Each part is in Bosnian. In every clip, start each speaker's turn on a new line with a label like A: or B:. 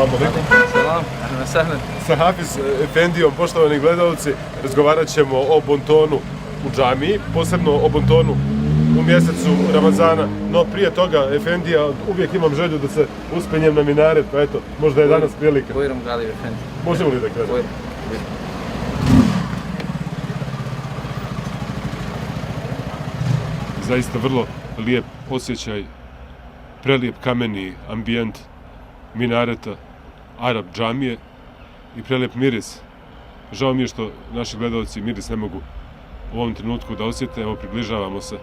A: Assalamu alaikum.
B: Salam, ahlan sahlan.
A: Sa Hafiz Efendijom, poštovani gledalci, razgovarat ćemo o bontonu u džamiji, posebno o bontonu u mjesecu Ramazana. No prije toga, Efendija, uvijek imam želju da se uspenjem na minaret, pa eto, možda je danas prilika.
B: Bujrum Galib Efendi.
A: Možemo li da krenemo? Zaista vrlo lijep osjećaj, prelijep kameni ambijent minareta Arab džamije i prelijep miris. Žao mi je što naši gledalci miris ne mogu u ovom trenutku da osjete. Evo, približavamo se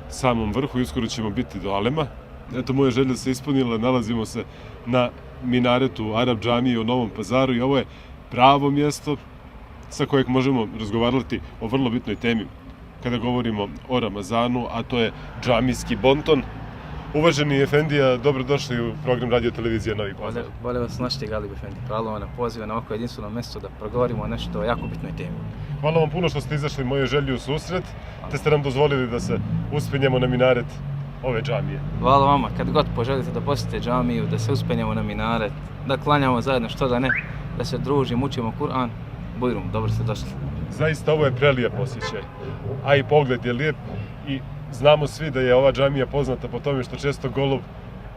A: samom vrhu i uskoro ćemo biti do Alema. Eto, moja želja se ispunila, nalazimo se na minaretu Arab džamije u Novom Pazaru i ovo je pravo mjesto sa kojeg možemo razgovarati o vrlo bitnoj temi kada govorimo o Ramazanu, a to je džamijski bonton. Uvaženi Efendija, dobrodošli u program Radio Televizije Novi Pazar.
B: Bolje vas našli, Galib Efendi. Hvala vam na pozivu na ovako jedinstveno mjesto da progovorimo o nešto jako bitnoj temi.
A: Hvala vam puno što ste izašli moje želji u susret, te ste nam dozvolili da se uspenjemo na minaret ove džamije.
B: Hvala vama, kad god poželite da posjetite džamiju, da se uspenjemo na minaret, da klanjamo zajedno, što da ne, da se družimo, učimo Kur'an, bujrum, dobro ste došli.
A: Zaista ovo je prelijep osjećaj, a i pogled je lijep i znamo svi da je ova džamija poznata po tome što često golub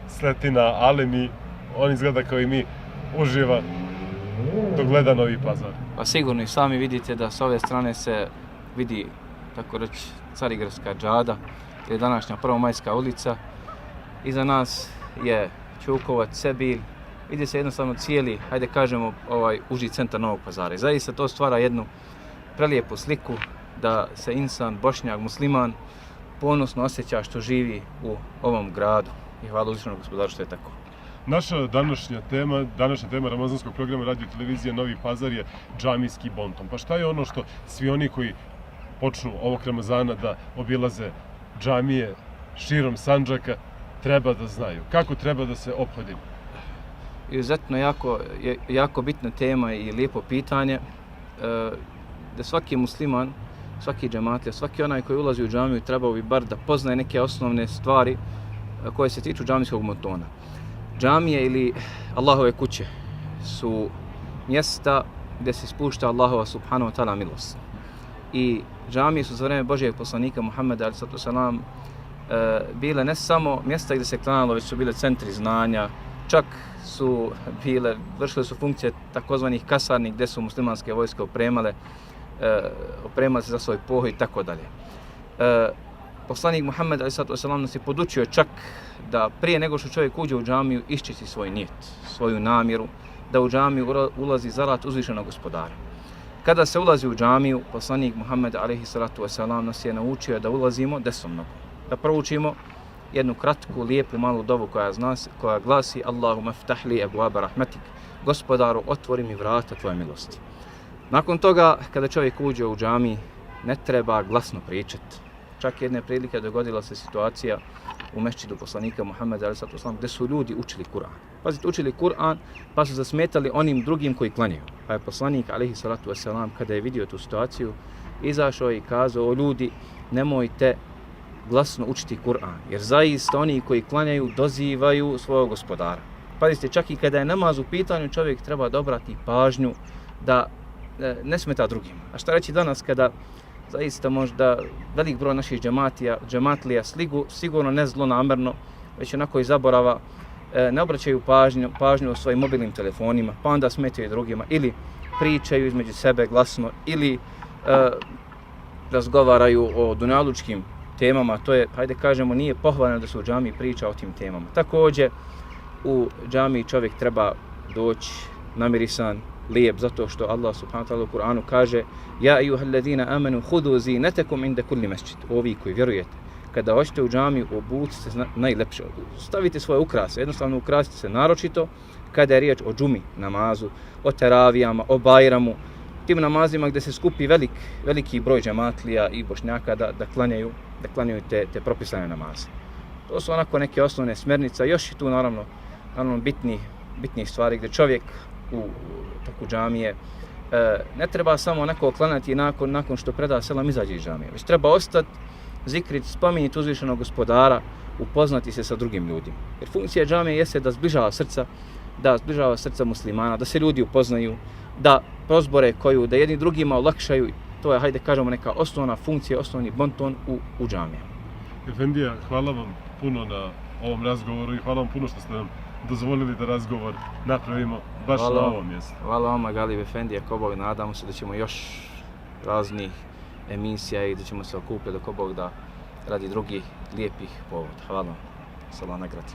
A: sleti na Alem i on izgleda kao i mi, uživa dok gleda Novi Pazar.
B: Pa sigurno i sami vidite da s ove strane se vidi, tako reći, Carigradska džada ili današnja Prvomajska ulica. Iza nas je Ćukovac, Sebil, vidi se jednostavno cijeli, hajde kažemo, uži centar Novog Pazara. I zaista to stvara jednu prelijepu sliku da se insan, Bošnjak, musliman ponosno osjeća što živi u ovom gradu. I hvala uzvišenom Gospodaru što je tako.
A: Naša današnja tema ramazanskog programa Radio Televizije Novi Pazar je džamijski bonton. Pa šta je ono što svi oni koji počnu ovog Ramazana da obilaze džamije širom Sandžaka treba da znaju? Kako treba da se ophodimo?
B: Izuzetno jako bitna tema i lijepo pitanje da svaki musliman, svaki džematlija, svaki onaj koji ulazi u džamiju trebao bi bar da poznaje neke osnovne stvari koje se tiču džamijskog bontona. Džamije ili Allahove kuće su mjesta gdje se spušta Allahova subhanahu wa ta'ala milost. I džamije su za vrijeme Božijeg poslanika Muhammeda a.s. bile ne samo mjesta gdje se klanjalo, već su bile centri znanja, čak su vršile su funkcije takozvanih kasarni gdje su muslimanske vojske opremale se za svoj pohod i tako dalje. Poslanik Muhammed a.s. nas je podučio čak da prije nego što čovjek uđe u džamiju iščisti svoj nijet, svoju namjeru, da u džamiju ulazi zarad uzvišenog Gospodara. Kada se ulazi u džamiju, poslanik Muhammed a.s. nas je naučio da ulazimo desnom nogom, da proučimo jednu kratku, lijepu, malu dovu koja glasi Allahumma ftah li abwaba rahmatik, Gospodaru, otvori mi vrata tvoje milosti. Nakon toga, kada čovjek uđe u džamiji, ne treba glasno pričati. Čak jedne prilike dogodila se situacija u mešćidu poslanika Muhammeda a.s. gdje su ljudi učili Kur'an. Pazite, učili Kur'an pa su zasmetali onim drugim koji klanjaju. Pa je poslanik a.s. kada je vidio tu situaciju, izašao i kazao: o ljudi, nemojte glasno učiti Kur'an, jer zaista oni koji klanjaju dozivaju svojeg Gospodara. Pazite, čak i kada je namaz u pitanju, čovjek treba da obrati pažnju da ne smeta drugim. A šta reći danas kada zaista možda velik broj naših džematlija sigurno ne zlonamerno, već onako iz zaborava, ne obraćaju pažnju o svojim mobilnim telefonima, pa onda smetaju drugima ili pričaju između sebe glasno ili razgovaraju o dunjalučkim temama. To je, hajde kažemo, nije pohvalno da se u džamiji priča o tim temama. Također, u džamiji čovjek treba doći namirisan, lijep, zato što Allah subhanahu wa ta'ala u Kur'anu kaže: ja ejuhalladina amanu hudu zinatakum inda kulli mesdžid. Ovi koji vjerujete, kada hoćete u džamiju, obucite se najlepše. Stavite svoje ukrase, jednostavno ukrasite se, naročito kada je riječ o džumi namazu, o teravijama, o bajramu, tim namazima gdje se skupi veliki broj džematlija i bošnjaka da klanjaju te propisane namaze. To su onako neke osnovne smjernice. Još i tu naravno bitnih stvari gdje čovjek u toku džamije ne treba samo neko klanjati nakon što preda selam izađe iz džamije, već treba ostati, zikriti, spominjati uzvišenog Gospodara, upoznati se sa drugim ljudima. Jer funkcija džamije jeste da zbližava srca, da zbližava srca muslimana, da se ljudi upoznaju, da prozbore koju, da jedni drugima olakšaju, to je, hajde kažemo, neka osnovna funkcija, osnovni bonton u džamijama.
A: Efendija, hvala vam puno na ovom razgovoru i hvala vam puno što ste nam dozvolili da razgovor napravimo baš na ovom mjestu.
B: Hvala vama, Galib Efendi, ako Bog, nadamo se da ćemo još raznih emisija i da ćemo se okupiti ako Bog da radi drugih lijepih povoda. Hvala vam. Salam nagrati.